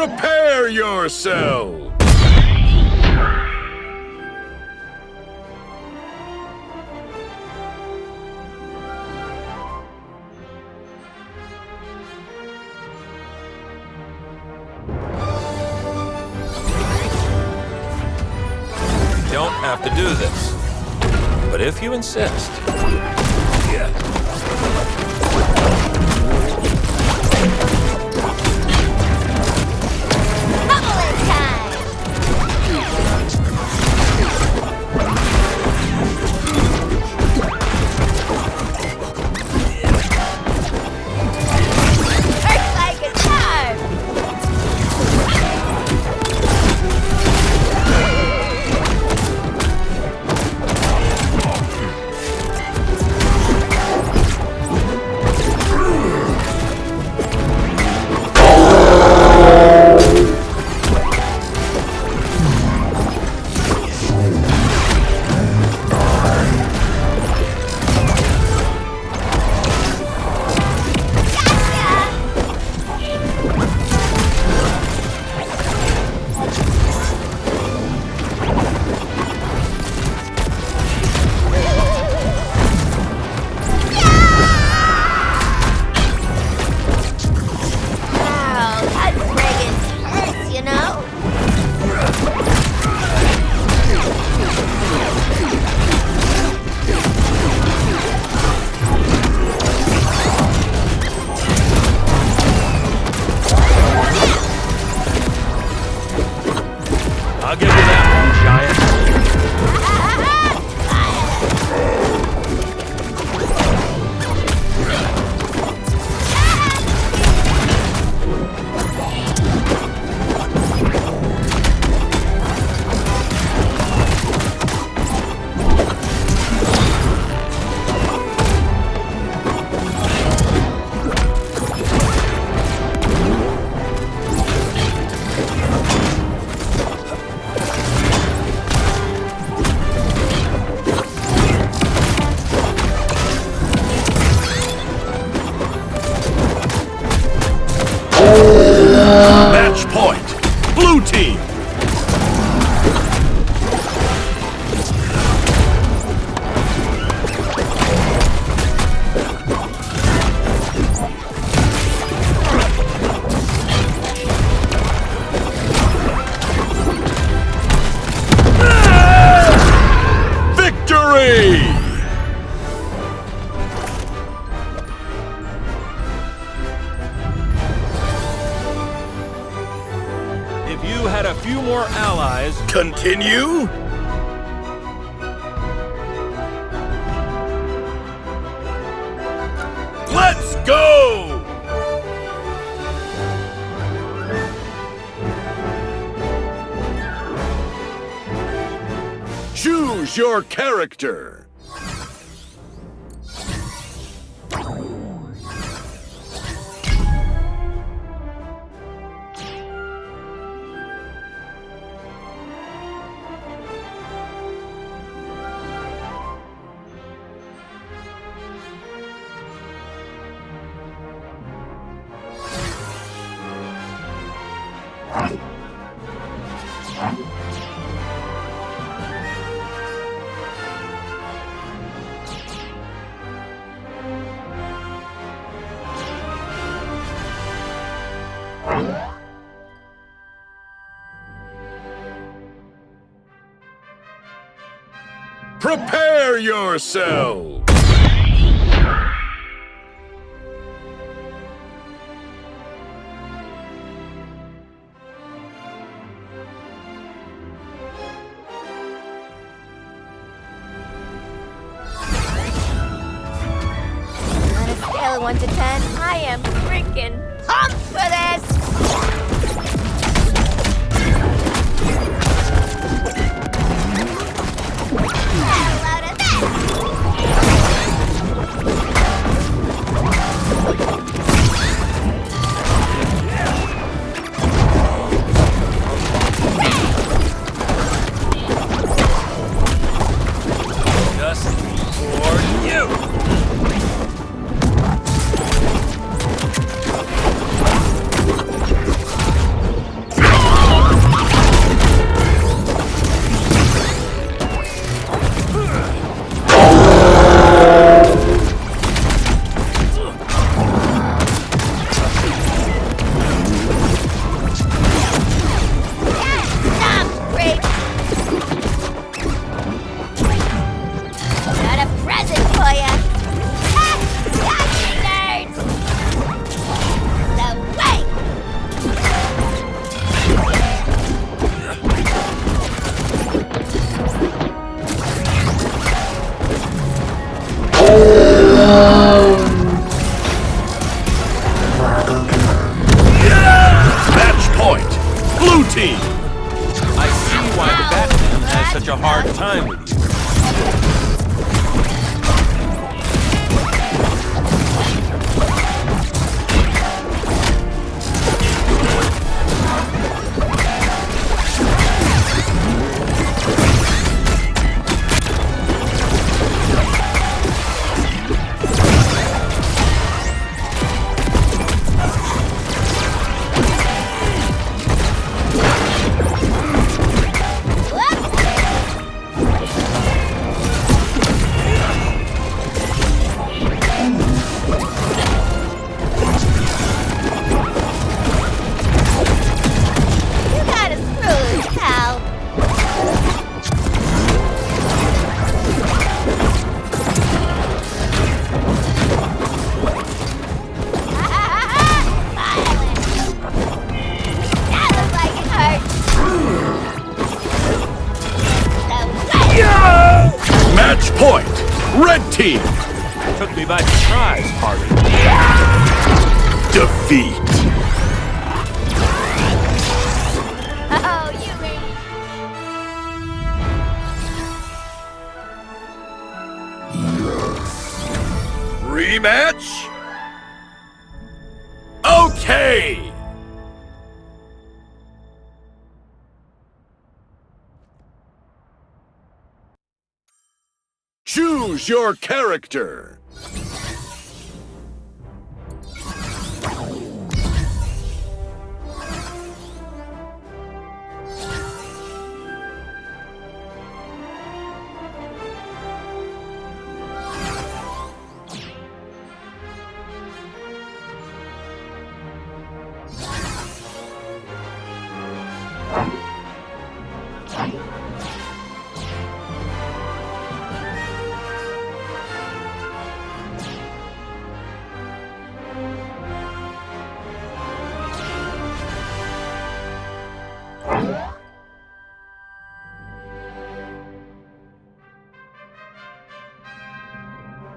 Prepare yourself! Don't have to do this, but if you insist. Yeah. I'll give you that one, giant. Match point! Blue team! Victory! If you had a few more allies... Continue? Let's go! Choose your character. Prepare yourself! On a scale of 1 to 10, I am freaking pumped for this! such a hard time with you. Match point! Red team! Took me by surprise, Harley. Defeat! Oh, you idiot. Rematch? Okay! Choose your character!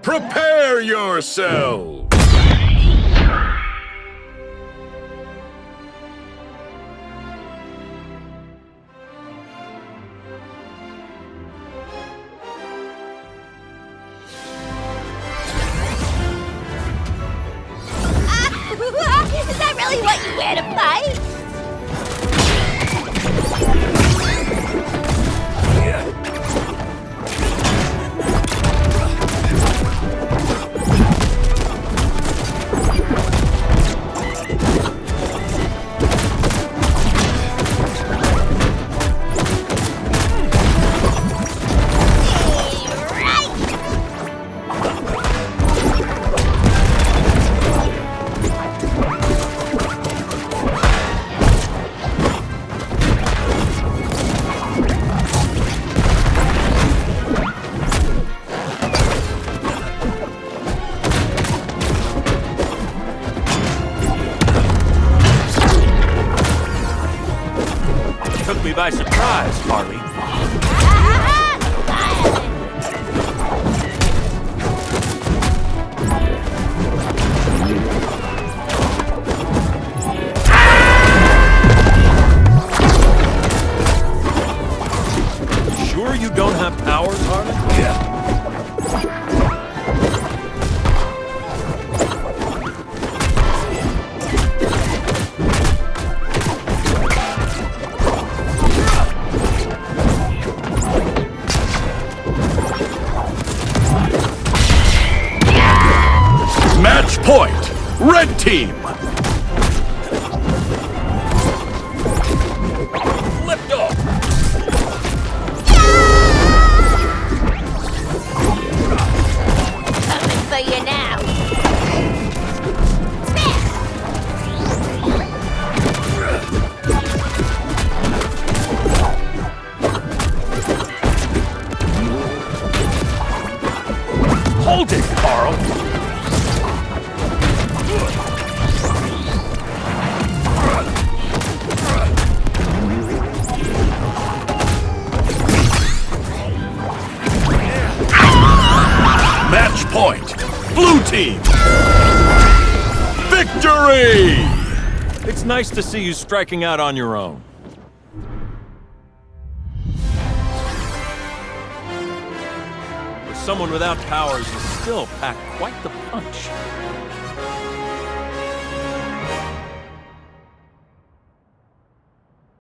Prepare yourselves! Is that really what you wear to fight? Took me by surprise, Harley. Sure you don't have powers, Harley? Yeah. Match point! Red team! Lift off! Coming for you now. Hold it, Carl! Match point! Blue team! Victory! It's nice to see you striking out on your own. someone without powers, you still pack quite the punch.